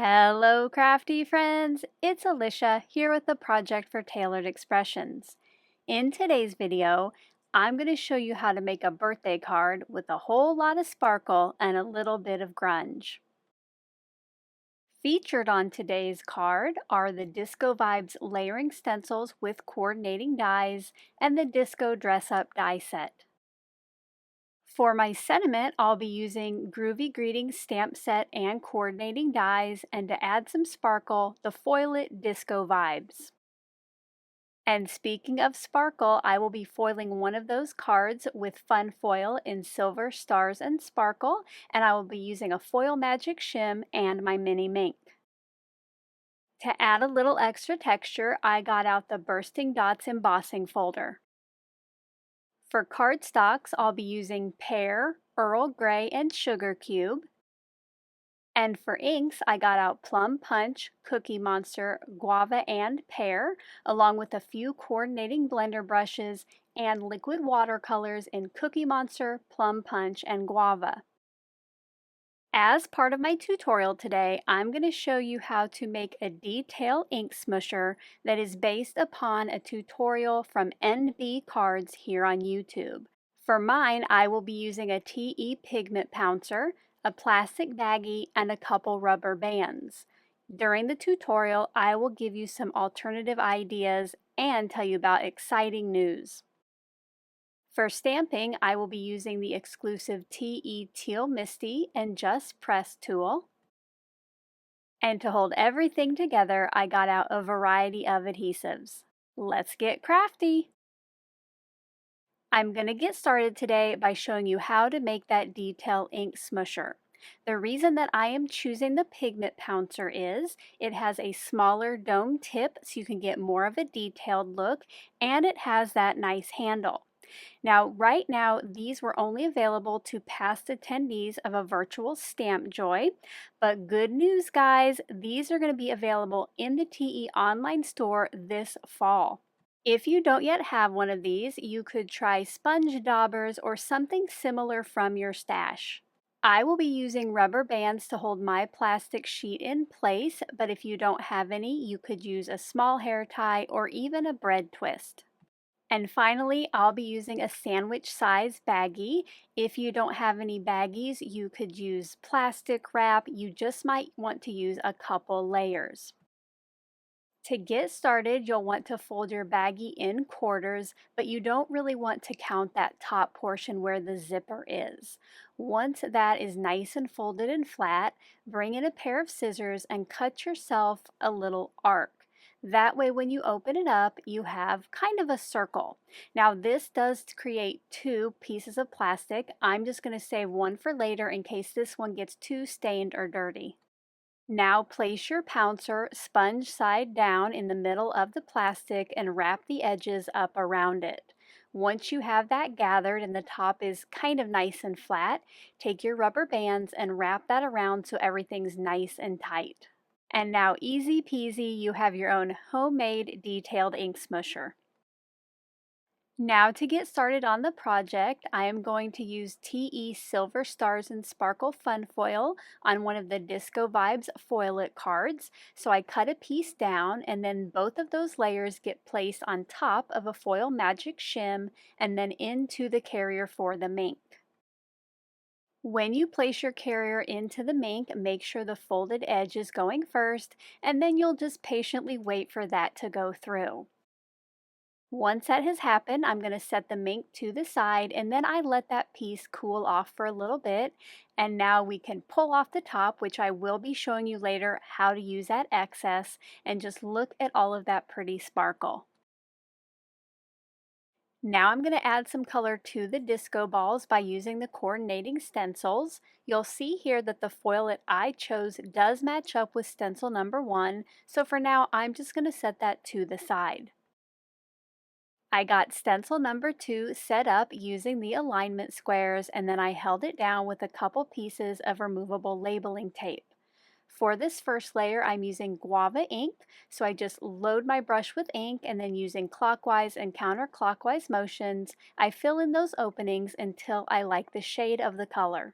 Hello, crafty friends! It's Alicia here with the project for Tailored Expressions. In today's video, I'm going to show you how to make a birthday card with a whole lot of sparkle and a little bit of grunge. Featured on today's card are the Disco Vibes layering stencils with coordinating dies and the Disco Dress Up die set. For my sentiment, I'll be using Groovy Greetings stamp set and coordinating dies, and to add some sparkle, the Foil It Disco Vibes. And speaking of sparkle, I will be foiling one of those cards with Fun Foil in Silver, Stars, and Sparkle, and I will be using a Foil Magic Shim and my mini Minc. To add a little extra texture, I got out the Bursting Dots embossing folder. For cardstocks, I'll be using Pear, Earl Grey, and Sugar Cube. And for inks, I got out Plum Punch, Cookie Monster, Guava, and Pear, along with a few coordinating blender brushes and liquid watercolors in Cookie Monster, Plum Punch, and Guava. As part of my tutorial today, I'm going to show you how to make a detail ink smusher that is based upon a tutorial from handmadecards here on YouTube. For mine, I will be using a TE pigment pouncer, a plastic baggie, and a couple rubber bands. During the tutorial, I will give you some alternative ideas and tell you about exciting news. For stamping, I will be using the exclusive TE Teal Misty and Just Press tool. And to hold everything together, I got out a variety of adhesives. Let's get crafty! I'm going to get started today by showing you how to make that detail ink smusher. The reason that I am choosing the pigment pouncer is it has a smaller dome tip so you can get more of a detailed look, and it has that nice handle. Now, right now, these were only available to past attendees of a virtual Stamp Joy, but good news, guys, these are going to be available in the TE online store this fall. If you don't yet have one of these, you could try sponge daubers or something similar from your stash. I will be using rubber bands to hold my plastic sheet in place, but if you don't have any, you could use a small hair tie or even a bread twist. And finally, I'll be using a sandwich size baggie. If you don't have any baggies, you could use plastic wrap. You just might want to use a couple layers. To get started, you'll want to fold your baggie in quarters, but you don't really want to count that top portion where the zipper is. Once that is nice and folded and flat, bring in a pair of scissors and cut yourself a little arc. That way when you open it up, you have kind of a circle. Now this does create two pieces of plastic. I'm just going to save one for later in case this one gets too stained or dirty. Now place your pouncer sponge side down in the middle of the plastic and wrap the edges up around it. Once you have that gathered and the top is kind of nice and flat, take your rubber bands and wrap that around so everything's nice and tight. And now easy peasy, you have your own homemade detailed ink smusher. Now to get started on the project, I am going to use TE Silver Stars and Sparkle Fun Foil on one of the Disco Vibes Foil It cards. So I cut a piece down and then both of those layers get placed on top of a Foil Magic Shim and then into the carrier for the Minc. When you place your carrier into the Minc, make sure the folded edge is going first, and then you'll just patiently wait for that to go through. Once that has happened, I'm going to set the Minc to the side, and then I let that piece cool off for a little bit, and now we can pull off the top, which I will be showing you later how to use that excess, and just look at all of that pretty sparkle. Now I'm going to add some color to the disco balls by using the coordinating stencils. You'll see here that the foil that I chose does match up with stencil number 1, so for now I'm just going to set that to the side. I got stencil number 2 set up using the alignment squares, and then I held it down with a couple pieces of removable labeling tape. For this first layer, I'm using Guava ink, so I just load my brush with ink and then using clockwise and counterclockwise motions, I fill in those openings until I like the shade of the color.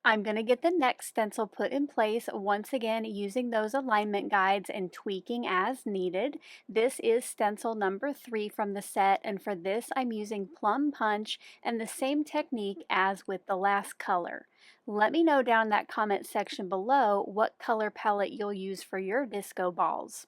I'm going to get the next stencil put in place, once again using those alignment guides and tweaking as needed. This is stencil number 3 from the set, and for this I'm using Plum Punch and the same technique as with the last color. Let me know down in that comment section below what color palette you'll use for your disco balls.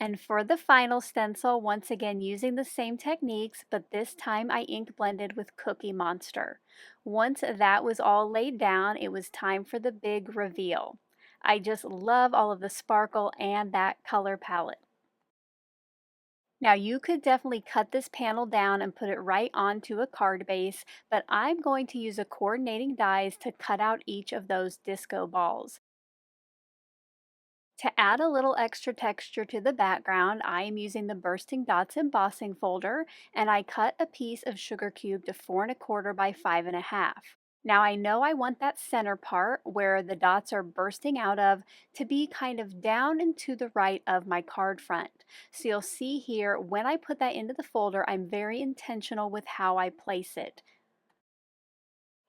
And for the final stencil, once again using the same techniques, but this time I ink blended with Cookie Monster. Once that was all laid down, it was time for the big reveal. I just love all of the sparkle and that color palette. Now you could definitely cut this panel down and put it right onto a card base, but I'm going to use a coordinating dies to cut out each of those disco balls. To add a little extra texture to the background, I am using the Bursting Dots embossing folder, and I cut a piece of sugar cube to 4¼ by 5½. Now I know I want that center part where the dots are bursting out of to be kind of down and to the right of my card front. So you'll see here when I put that into the folder, I'm very intentional with how I place it.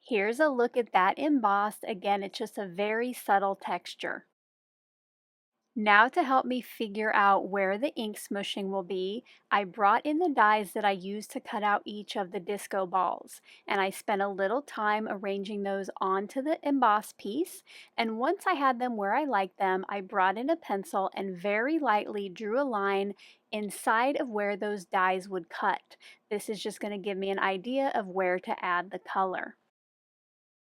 Here's a look at that embossed. Again, it's just a very subtle texture. Now to help me figure out where the ink smooshing will be, I brought in the dies that I used to cut out each of the disco balls, and I spent a little time arranging those onto the embossed piece, and once I had them where I liked them, I brought in a pencil and very lightly drew a line inside of where those dies would cut. This is just going to give me an idea of where to add the color.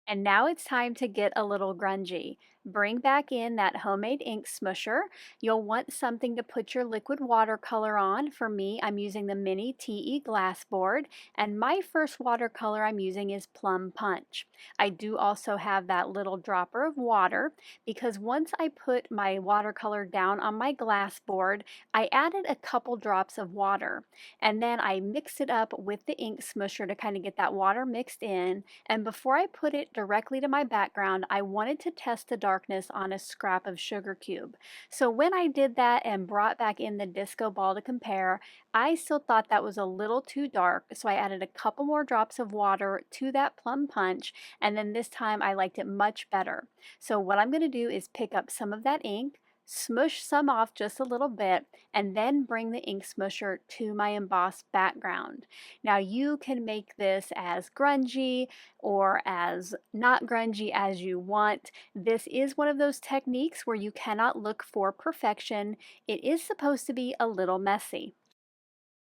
And now it's time to get a little grungy. Bring back in that homemade ink smusher. You'll want something to put your liquid watercolor on. For me, I'm using the mini TE glass board, and my first watercolor I'm using is Plum Punch. I do also have that little dropper of water because once I put my watercolor down on my glass board, I added a couple drops of water, and then I mixed it up with the ink smusher to kind of get that water mixed in. And before I put it directly to my background, I wanted to test the darkness on a scrap of sugar cube. So when I did that and brought back in the disco ball to compare, I still thought that was a little too dark, so I added a couple more drops of water to that Plum Punch, and then this time I liked it much better. So what I'm going to do is pick up some of that ink, smush some off just a little bit, and then bring the ink smusher to my embossed background. Now you can make this as grungy or as not grungy as you want. This is one of those techniques where you cannot look for perfection. It is supposed to be a little messy.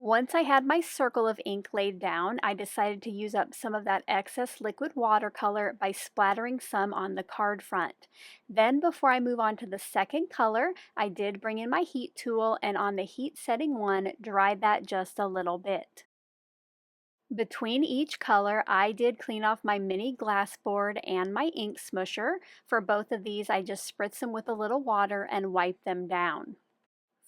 Once I had my circle of ink laid down, I decided to use up some of that excess liquid watercolor by splattering some on the card front. Then before I move on to the second color, I did bring in my heat tool, and on the heat setting 1, dried that just a little bit. Between each color, I did clean off my mini glass board and my ink smusher. For both of these, I just spritz them with a little water and wipe them down.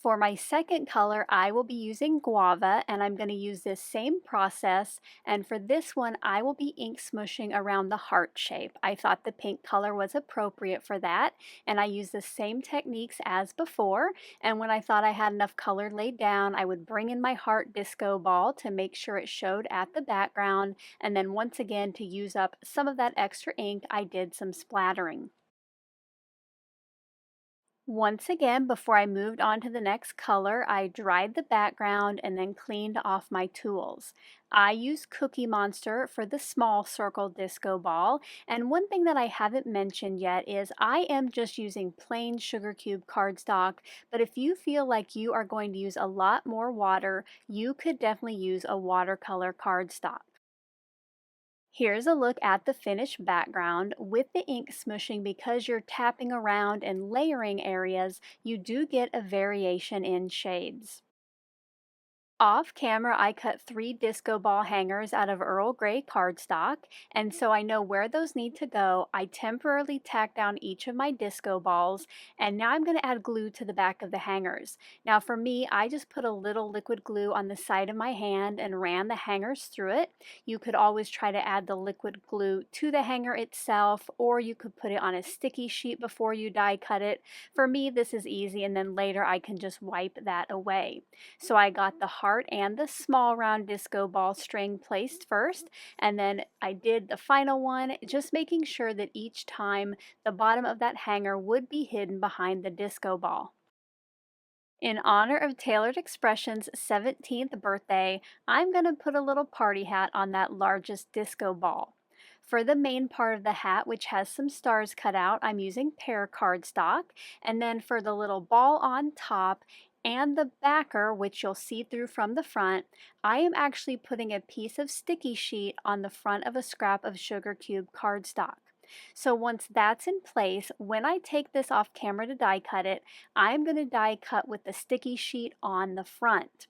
For my second color, I will be using Guava, and I'm going to use this same process, and for this one I will be ink smooshing around the heart shape. I thought the pink color was appropriate for that, and I used the same techniques as before, and when I thought I had enough color laid down, I would bring in my heart disco ball to make sure it showed at the background, and then once again to use up some of that extra ink, I did some splattering. Once again, before I moved on to the next color, I dried the background and then cleaned off my tools. I used Cookie Monster for the small circle disco ball, and one thing that I haven't mentioned yet is I am just using plain sugar cube cardstock, but if you feel like you are going to use a lot more water, you could definitely use a watercolor cardstock. Here's a look at the finished background. With the ink smooshing, because you're tapping around and layering areas, you do get a variation in shades. Off camera, I cut 3 disco ball hangers out of Earl Grey cardstock, and so I know where those need to go. I temporarily tacked down each of my disco balls, and now I'm going to add glue to the back of the hangers. Now for me, I just put a little liquid glue on the side of my hand and ran the hangers through it. You could always try to add the liquid glue to the hanger itself, or you could put it on a sticky sheet before you die cut it. For me, this is easy, and then later I can just wipe that away. So I got the hard heart and the small round disco ball string placed first, and then I did the final one, just making sure that each time the bottom of that hanger would be hidden behind the disco ball. In honor of Tailored Expressions' 17th birthday, I'm going to put a little party hat on that largest disco ball. For the main part of the hat, which has some stars cut out, I'm using Pear cardstock, and then for the little ball on top and the backer, which you'll see through from the front, I am actually putting a piece of sticky sheet on the front of a scrap of sugar cube cardstock. So once that's in place, when I take this off camera to die cut it, I'm going to die cut with the sticky sheet on the front.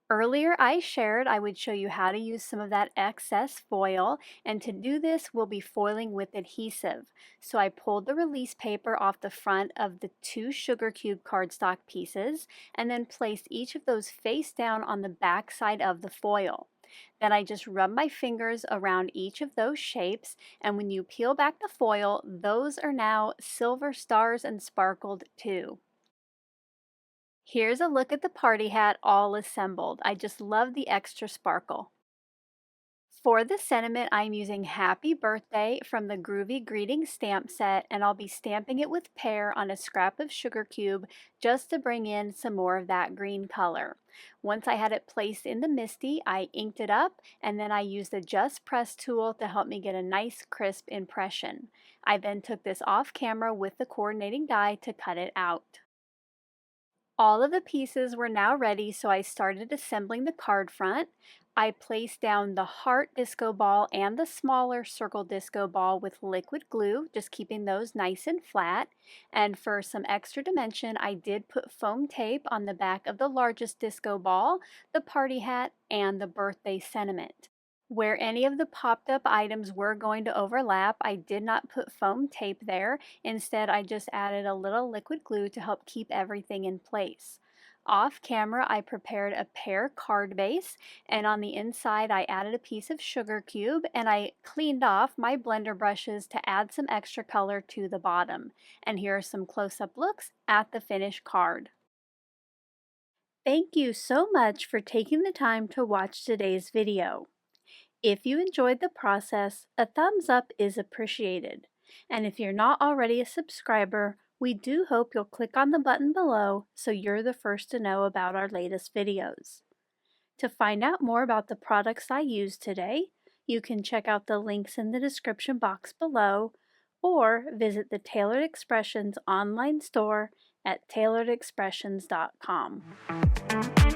Earlier I shared I would show you how to use some of that excess foil, and to do this we'll be foiling with adhesive. So I pulled the release paper off the front of the 2 sugar cube cardstock pieces and then placed each of those face down on the back side of the foil. Then I just rub my fingers around each of those shapes, and when you peel back the foil, those are now silver stars and sparkled too. Here's a look at the party hat all assembled. I just love the extra sparkle. For the sentiment, I'm using Happy Birthday from the Groovy Greeting stamp set, and I'll be stamping it with Pear on a scrap of sugar cube just to bring in some more of that green color. Once I had it placed in the MISTI, I inked it up, and then I used the Just Press tool to help me get a nice crisp impression. I then took this off camera with the coordinating die to cut it out. All of the pieces were now ready, so I started assembling the card front. I placed down the heart disco ball and the smaller circle disco ball with liquid glue, just keeping those nice and flat. And for some extra dimension, I did put foam tape on the back of the largest disco ball, the party hat, and the birthday sentiment. Where any of the popped up items were going to overlap, I did not put foam tape there. Instead, I just added a little liquid glue to help keep everything in place. Off camera, I prepared a Pear card base, and on the inside I added a piece of sugar cube, and I cleaned off my blender brushes to add some extra color to the bottom. And here are some close-up looks at the finished card. Thank you so much for taking the time to watch today's video. If you enjoyed the process, a thumbs up is appreciated. And if you're not already a subscriber, we do hope you'll click on the button below so you're the first to know about our latest videos. To find out more about the products I used today, you can check out the links in the description box below or visit the Tailored Expressions online store at tailoredexpressions.com.